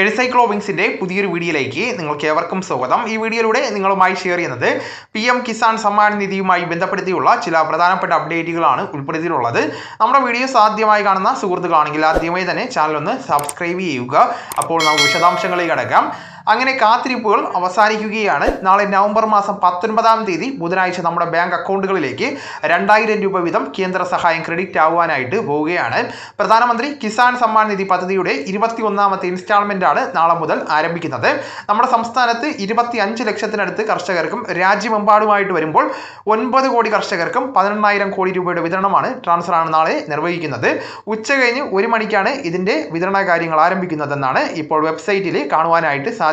എഴുസൈക്ലോവിങ്സിൻ്റെ പുതിയൊരു വീഡിയോയിലേക്ക് നിങ്ങൾക്ക് ഏവർക്കും സ്വാഗതം. ഈ വീഡിയോയിലൂടെ നിങ്ങളുമായി ഷെയർ ചെയ്യുന്നത് PM കിസാൻ സമ്മാൻ നിധിയുമായി ബന്ധപ്പെടുത്തിയുള്ള ചില പ്രധാനപ്പെട്ട അപ്ഡേറ്റുകളാണ് ഉൾപ്പെടുത്തിയിട്ടുള്ളത്. നമ്മുടെ വീഡിയോസ് ആദ്യമായി കാണുന്ന സുഹൃത്തുക്കളാണെങ്കിൽ ആദ്യമായി തന്നെ ചാനൽ ഒന്ന് സബ്സ്ക്രൈബ് ചെയ്യുക. അപ്പോൾ നമുക്ക് വിശദാംശങ്ങളിലേക്ക് കടക്കാം. അങ്ങനെ കാത്തിരിപ്പുകൾ അവസാനിക്കുകയാണ്. നാളെ നവംബർ മാസം 19-ാം തീയതി ബുധനാഴ്ച നമ്മുടെ ബാങ്ക് അക്കൗണ്ടുകളിലേക്ക് 2000 രൂപ വീതം കേന്ദ്ര സഹായം ക്രെഡിറ്റ് ആവാനായിട്ട് പോവുകയാണ്. പ്രധാനമന്ത്രി കിസാൻ സമ്മാൻ നിധി പദ്ധതിയുടെ 21ാമത്തെ ഇൻസ്റ്റാൾമെന്റ് ആണ് നാളെ മുതൽ ആരംഭിക്കുന്നത്. നമ്മുടെ സംസ്ഥാനത്ത് 25 ലക്ഷത്തിനടുത്ത് കർഷകർക്കും രാജ്യമെമ്പാടുമായിട്ട് വരുമ്പോൾ 9 കോടി കർഷകർക്കും 18,000 കോടി രൂപയുടെ വിതരണമാണ് ട്രാൻസ്ഫറാണ് നാളെ നിർവഹിക്കുന്നത്. ഉച്ച കഴിഞ്ഞ് 1 മണിക്കാണ് ഇതിന്റെ വിതരണ കാര്യങ്ങൾ ആരംഭിക്കുന്നതെന്നാണ് ഇപ്പോൾ വെബ്സൈറ്റിൽ കാണുവാനായിട്ട് സാധിക്കുന്നത്.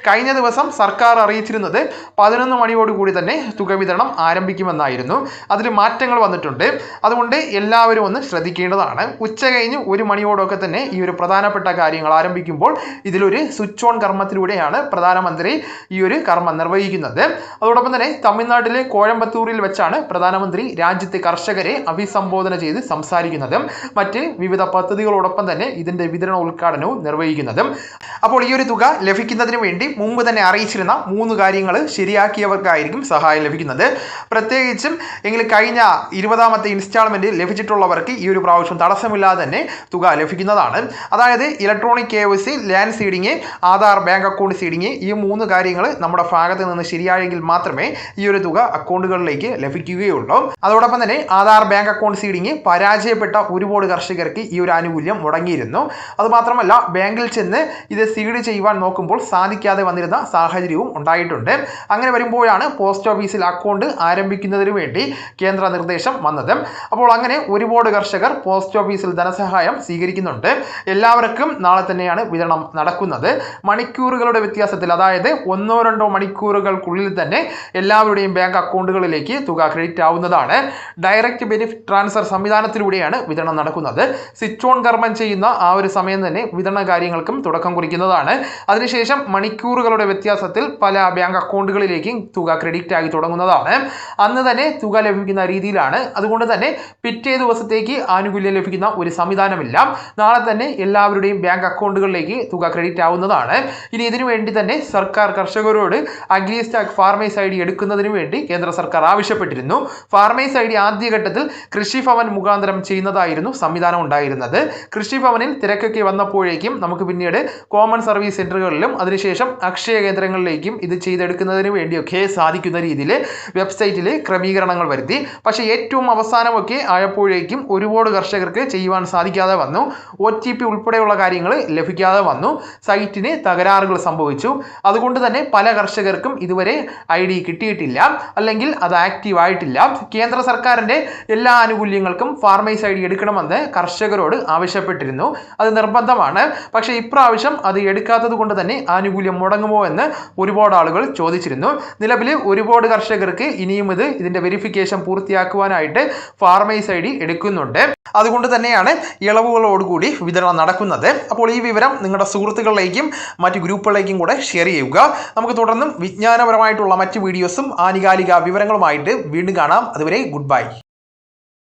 കഴിഞ്ഞ ദിവസം സർക്കാർ അറിയിച്ചിരുന്നത് 11 മണിയോടുകൂടി തന്നെ തുക വിതരണം ആരംഭിക്കുമെന്നായിരുന്നു. അതിൽ മാറ്റങ്ങൾ വന്നിട്ടുണ്ട്. അതുകൊണ്ട് എല്ലാവരും ഒന്ന് ശ്രദ്ധിക്കേണ്ടതാണ്. ഉച്ച കഴിഞ്ഞ് 1 മണിയോടൊക്കെ തന്നെ ഈ ഒരു പ്രധാനപ്പെട്ട കാര്യങ്ങൾ ആരംഭിക്കുമ്പോൾ ഇതിലൊരു സ്വിച്ച് ഓൺ കർമ്മത്തിലൂടെയാണ് പ്രധാനമന്ത്രി ഈ ഒരു കർമ്മം നിർവഹിക്കുന്നത്. അതോടൊപ്പം തന്നെ തമിഴ്നാട്ടിലെ കോയമ്പത്തൂരിൽ വെച്ചാണ് പ്രധാനമന്ത്രി രാജ്യത്തെ കർഷകരെ അഭിസംബോധന ചെയ്ത് സംസാരിക്കുന്നതും മറ്റ് വിവിധ പദ്ധതികളോടൊപ്പം തന്നെ ഇതിന്റെ വിതരണ ഉദ്ഘാടനവും നിർവഹിക്കുന്നതും. അപ്പോൾ ഈ ഒരു തുക ലഭിക്കുന്നതിന് വേണ്ടി മുമ്പ് തന്നെ അറിയിച്ചിരുന്ന 3 കാര്യങ്ങൾ ശരിയാക്കിയവർക്കായിരിക്കും സഹായം ലഭിക്കുന്നത്. പ്രത്യേകിച്ചും എങ്കിൽ കഴിഞ്ഞ 20ാമത്തെ ഇൻസ്റ്റാൾമെന്റ് ലഭിച്ചിട്ടുള്ളവർക്ക് ഈ ഒരു പ്രാവശ്യം തടസ്സമില്ലാതെ തന്നെ തുക ലഭിക്കുന്നതാണ്. അതായത് electronic KYC, land seeding, Aadhaar bank account seeding, ഈ 3 കാര്യങ്ങൾ നമ്മുടെ ഭാഗത്ത് നിന്ന് ശരിയായെങ്കിൽ മാത്രമേ ഈ ഒരു തുക അക്കൗണ്ടുകളിലേക്ക് ലഭിക്കുകയുള്ളൂ. അതോടൊപ്പം തന്നെ ആധാർ ബാങ്ക് അക്കൗണ്ട് സീഡിങ് പരാജയപ്പെട്ട ഒരുപാട് കർഷകർക്ക് ഈ ഒരു ആനുകൂല്യം മുടങ്ങിയിരുന്നു. അതുമാത്രമല്ല ബാങ്കിൽ ചെന്ന് ഇത് സീഡ് ചെയ്യുവാൻ നോക്കുമ്പോൾ സാധിക്കാതെ വന്നിരുന്ന സാഹചര്യവും ഉണ്ടായിട്ടുണ്ട്. അങ്ങനെ വരുമ്പോഴാണ് പോസ്റ്റ് ഓഫീസിൽ അക്കൗണ്ട് ആരംഭിക്കുന്നതിന് വേണ്ടി കേന്ദ്ര നിർദ്ദേശം വന്നത്. അപ്പോൾ അങ്ങനെ ഒരുപാട് കർഷകർ പോസ്റ്റ് ഓഫീസിൽ ധനസഹായം സ്വീകരിക്കുന്നുണ്ട്. എല്ലാവർക്കും നാളെ തന്നെയാണ് വിതരണം നടക്കുന്നത്. മണിക്കൂറുകളുടെ വ്യത്യാസത്തിൽ, അതായത് 1-2 മണിക്കൂറുകൾക്കുള്ളിൽ തന്നെ എല്ലാവരുടെയും ബാങ്ക് അക്കൗണ്ടുകളിലേക്ക് തുക ക്രെഡിറ്റ് ആവുന്നതാണ്. ഡയറക്റ്റ് ബെനിഫിറ്റ് ട്രാൻസ്ഫർ സംവിധാനത്തിലൂടെയാണ് വിതരണം നടക്കുന്നത്. സ്വിച്ച് ഓൺ കർമ്മം ചെയ്യുന്ന ആ ഒരു സമയം തന്നെ വിതരണ കാര്യങ്ങൾക്കും തുടക്കം കുറിക്കുന്നതാണ്. അതിനുശേഷം മണിക്കൂറുകളുടെ വ്യത്യാസത്തിൽ പല ബാങ്ക് അക്കൗണ്ടുകളിലേക്കും തുക ക്രെഡിറ്റ് ആയി തുടങ്ങുന്നതാണ്. അന്ന് തന്നെ തുക ലഭിക്കുന്ന രീതിയിലാണ്. അതുകൊണ്ട് തന്നെ പിറ്റേ ദിവസത്തേക്ക് ആനുകൂല്യം ലഭിക്കുന്ന ഒരു സംവിധാനമില്ല. നാളെ തന്നെ എല്ലാവരുടെയും ബാങ്ക് അക്കൗണ്ടുകളിലേക്ക് തുക ക്രെഡിറ്റ് ആവുന്നതാണ്. ഇനി ഇതിനു വേണ്ടി തന്നെ സർക്കാർ കർഷകരോട് അഗ്രിസ്റ്റാക്ക് ഫാർമേഴ്സ് ID എടുക്കുന്നതിന് വേണ്ടി കേന്ദ്ര സർക്കാർ ആവശ്യപ്പെട്ടിരുന്നു. ഫാർമേഴ്സ് ID ആദ്യഘട്ടത്തിൽ കൃഷിഭവൻ മുഖാന്തരം ചെയ്യുന്നതായിരുന്നു സംവിധാനം ഉണ്ടായിരുന്നത്. കൃഷിഭവനിൽ തിരക്കൊക്കെ വന്നപ്പോഴേക്കും നമുക്ക് പിന്നീട് കോമൺ സർവീസ് സെന്ററുകളിലും അതിനുശേഷം അക്ഷയ കേന്ദ്രങ്ങളിലേക്കും ഇത് ചെയ്തെടുക്കുന്നതിന് വേണ്ടിയൊക്കെ സാധിക്കുന്ന രീതിയിൽ വെബ്സൈറ്റിൽ ക്രമീകരണങ്ങൾ വരുത്തി. പക്ഷേ ഏറ്റവും അവസാനമൊക്കെ ആയപ്പോഴേക്കും ഒരുപാട് കർഷകർക്ക് ചെയ്യുവാൻ സാധിക്കാതെ വന്നു. OTP ഉൾപ്പെടെയുള്ള കാര്യങ്ങൾ ലഭിക്കാതെ വന്നു. സൈറ്റിന് തകരാറുകൾ സംഭവിച്ചു. അതുകൊണ്ട് തന്നെ പല കർഷകർക്കും ഇതുവരെ ID കിട്ടിയിട്ടില്ല, അല്ലെങ്കിൽ അത് ആക്റ്റീവ് ആയിട്ടില്ല. കേന്ദ്ര സർക്കാരിന്റെ എല്ലാ ആനുകൂല്യങ്ങൾക്കും ഫാർമേഴ്സ് ID എടുക്കണമെന്ന് കർഷകരോട് ആവശ്യപ്പെട്ടിരുന്നു. അത് നിർബന്ധമാണ്. പക്ഷേ ഇപ്രാവശ്യം അത് എടുക്കാത്തത് കൊണ്ട് തന്നെ ആനുകൂല്യം മുടങ്ങുമോ എന്ന് ഒരുപാട് ആളുകൾ ചോദിച്ചിരുന്നു. നിലവിൽ ഒരുപാട് കർഷകർക്ക് ഇനിയും ഇതിന്റെ വെരിഫിക്കേഷൻ പൂർത്തിയാക്കുവാനായിട്ട് ഫാർമേഴ്സ് ID എടുക്കുന്നുണ്ട്. അതുകൊണ്ട് തന്നെയാണ് ഇളവുകളോടുകൂടി വിതരണം നടക്കുന്നത്. അപ്പോൾ ഈ വിവരം നിങ്ങളുടെ സുഹൃത്തുക്കളിലേക്കും മറ്റ് ഗ്രൂപ്പുകളിലേക്കും കൂടെ ഷെയർ ചെയ്യുക. നമുക്ക് തുടർന്നും വിജ്ഞാനപരമായിട്ടുള്ള മറ്റ് വീഡിയോസും ആനുകാലിക വിവരങ്ങളുമായിട്ട് വീണ്ടും കാണാം. അതുവരെ ഗുഡ് ബൈ.